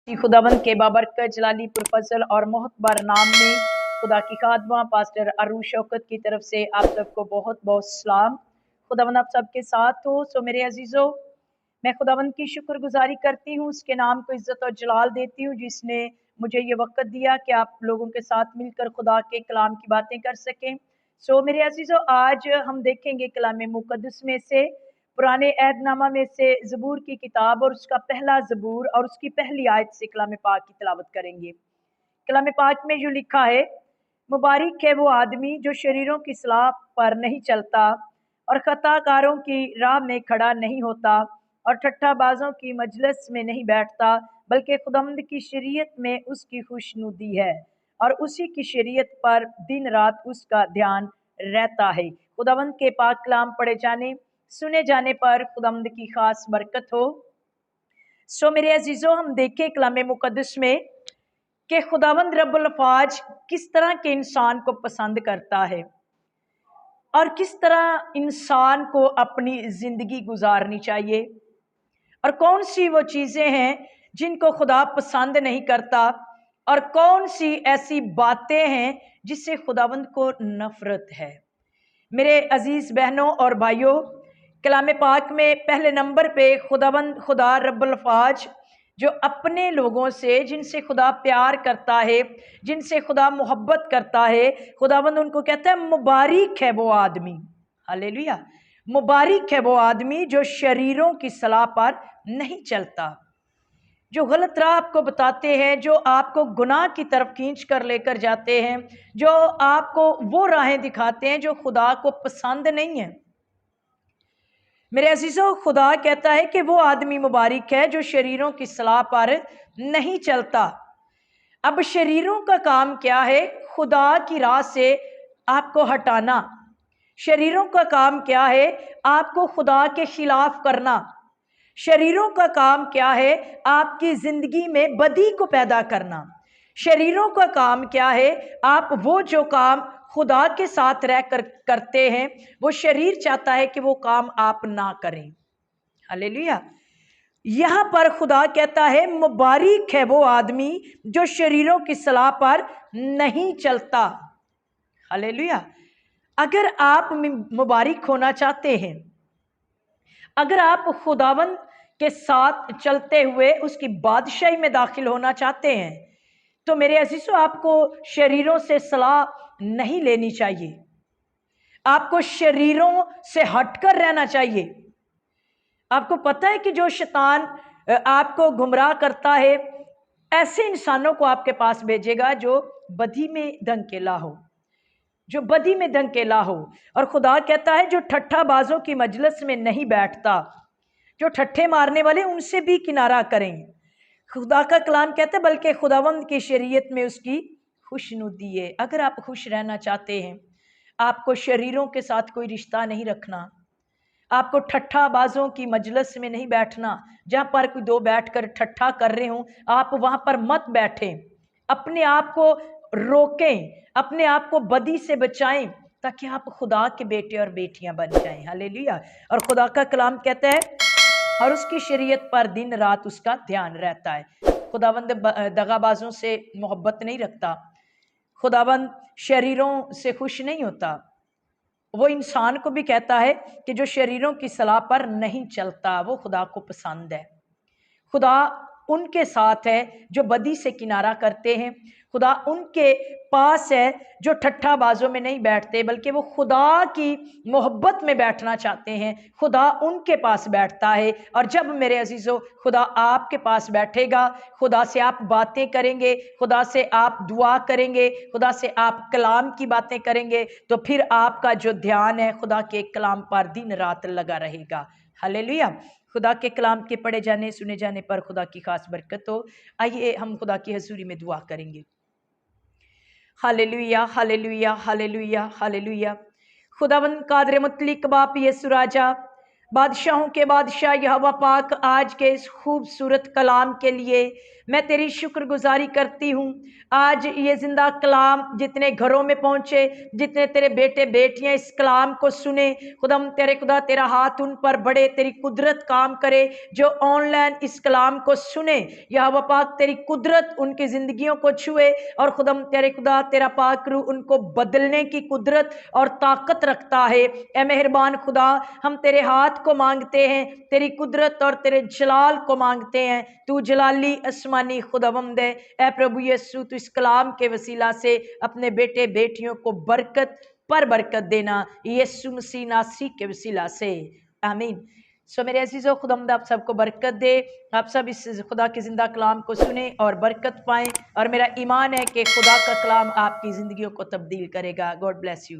कि खुदावंद के बाबरकत जलाली पुरफजल और मोहतबर नाम में खुदा की खादमा पास्टर अरूज शौकत की तरफ से आप सबको बहुत बहुत सलाम। खुदावंद आप सबके साथ हो। सो मेरे अजीज़ों, मैं खुदावंद की शुक्रगुजारी करती हूँ, उसके नाम को इज्जत और जलाल देती हूँ जिसने मुझे ये वक्त दिया कि आप लोगों के साथ मिलकर खुदा के कलाम की बातें कर सकें। सो मेरे अजीज़ों, आज हम देखेंगे कलाम मुकद्दस में से पुराने अहदनामा में से ज़बूर की किताब और उसका पहला ज़बूर और उसकी पहली आयत से कलाम पाक की तिलावत करेंगे। कलाम पाक में जो लिखा है, मुबारक है वो आदमी जो शरीरों की सलाह पर नहीं चलता और खताकारों की राह में खड़ा नहीं होता और ठट्ठाबाजों की मजलिस में नहीं बैठता, बल्कि खुदावंद की शरीयत में उसकी खुशनुदी है और उसी की शरीयत पर दिन रात उसका ध्यान रहता है। खुदावंद के पाक कलाम पढ़े जाने सुने जाने पर खुदावंद की खास बरकत हो। सो मेरे अजीजों, हम देखें कलाम मुकद्दस में कि खुदावंद रब्बुल अफ़ाज किस तरह के इंसान को पसंद करता है और किस तरह इंसान को अपनी जिंदगी गुजारनी चाहिए और कौन सी वो चीजें हैं जिनको खुदा पसंद नहीं करता और कौन सी ऐसी बातें हैं जिससे खुदावंद को नफरत है। मेरे अजीज बहनों और भाइयों, कलाम पाक में पहले नंबर पे खुदावंद खुदा रब्बुल अफ़ाज जो अपने लोगों से जिनसे खुदा प्यार करता है, जिनसे खुदा मोहब्बत करता है, खुदावंद उनको कहता है मुबारक है वो आदमी। हालेलुया। मुबारक है वो आदमी जो शरीरों की सलाह पर नहीं चलता, जो गलत राह आपको बताते हैं, जो आपको गुनाह की तरफ खींच कर लेकर जाते हैं, जो आपको वो राहें दिखाते हैं जो खुदा को पसंद नहीं है। मेरे अजीजों, खुदा कहता है कि वो आदमी मुबारक है जो शरीरों की सलाह पर नहीं चलता। अब शरीरों का काम क्या है? खुदा की राह से आपको हटाना। शरीरों का काम क्या है? आपको खुदा के खिलाफ करना। शरीरों का काम क्या है? आपकी जिंदगी में बदी को पैदा करना। शरीरों का काम क्या है? आप वो जो काम खुदा के साथ रह कर करते हैं, वो शरीर चाहता है कि वो काम आप ना करें। हालेलुया। यहां पर खुदा कहता है मुबारक है वो आदमी जो शरीरों की सलाह पर नहीं चलता। हालेलुया। अगर आप मुबारक होना चाहते हैं, अगर आप खुदावंद के साथ चलते हुए उसकी बादशाही में दाखिल होना चाहते हैं, तो मेरे अजीजों, आपको शरीरों से सलाह नहीं लेनी चाहिए। आपको शरीरों से हटकर रहना चाहिए। आपको पता है कि जो शैतान आपको गुमराह करता है, ऐसे इंसानों को आपके पास भेजेगा जो बदी में धंकेला हो, जो बदी में धंकेला हो। और खुदा कहता है जो ठट्ठा बाजों की मजलिस में नहीं बैठता, जो ठट्ठे मारने वाले, उनसे भी किनारा करें। खुदा का कलाम कहता है बल्कि खुदावंद की शरीयत में उसकी खुशनुदी है। अगर आप खुश रहना चाहते हैं, आपको शरीरों के साथ कोई रिश्ता नहीं रखना, आपको ठट्ठा बाजों की मजलिस में नहीं बैठना। जहां पर कोई दो बैठकर ठट्ठा कर रहे हो, आप वहां पर मत बैठें। अपने आप को रोकें, अपने आप को बदी से बचाएं, ताकि आप खुदा के बेटे और बेटियां बन जाएं। हालेलुया। और खुदा का कलाम कहता है और उसकी शरीयत पर दिन रात उसका ध्यान रहता है। खुदावंद दगाबाजों से मोहब्बत नहीं रखता। खुदावंद शरीरों से खुश नहीं होता। वो इंसान को भी कहता है कि जो शरीरों की सलाह पर नहीं चलता, वो खुदा को पसंद है। खुदा उनके साथ है जो बदी से किनारा करते हैं। खुदा उनके पास है जो ठट्ठा बाजों में नहीं बैठते, बल्कि वो खुदा की मोहब्बत में बैठना चाहते हैं। खुदा उनके पास बैठता है। और जब मेरे अजीजों खुदा आपके पास बैठेगा, खुदा से आप बातें करेंगे, खुदा से आप दुआ करेंगे, खुदा से आप कलाम की बातें करेंगे, तो फिर आपका जो ध्यान है खुदा के कलाम पर दिन रात लगा रहेगा। हालेलुया। खुदा के कलाम के पढ़े जाने सुने जाने पर खुदा की खास बरकत हो। आइए हम खुदा की हजूरी में दुआ करेंगे। Hallelujah, hallelujah, hallelujah, hallelujah. खुदावंद कादर मुतलिक बाप यसु राजा, बादशाहों के बादशाह यहोवा पाक, आज के इस खूबसूरत कलाम के लिए मैं तेरी शुक्रगुजारी करती हूँ। आज ये जिंदा कलाम जितने घरों में पहुंचे, जितने तेरे बेटे बेटियां इस कलाम को सुने, खुदम तेरे खुदा तेरा हाथ उन पर बड़े, तेरी कुदरत काम करे। जो ऑनलाइन इस कलाम को सुने, यहोवा पाक तेरी कुदरत उनकी जिंदगियों को छुए, और खुदम तेरे खुदा तेरा पाक रूह उनको बदलने की कुदरत और ताकत रखता है। ए मेहरबान खुदा, हम तेरे हाथ को मांगते हैं, तेरी कुदरत और तेरे जलाल को मांगते हैं। तू जलाली आसमानी खुदावंद है। ए प्रभु यीशु, तू इस कलाम के वसीला से अपने बेटे बेटियों को बरकत पर बरकत देना, यीशु मसीह नासी के वसीला से, आमीन। सो मेरे अजीजों, खुदावंद आप सबको बरकत दे। आप सब इस खुदा के जिंदा कलाम को सुने और बरकत पाएं, और मेरा ईमान है कि खुदा का कलाम आपकी जिंदगियों को तब्दील करेगा। God bless you.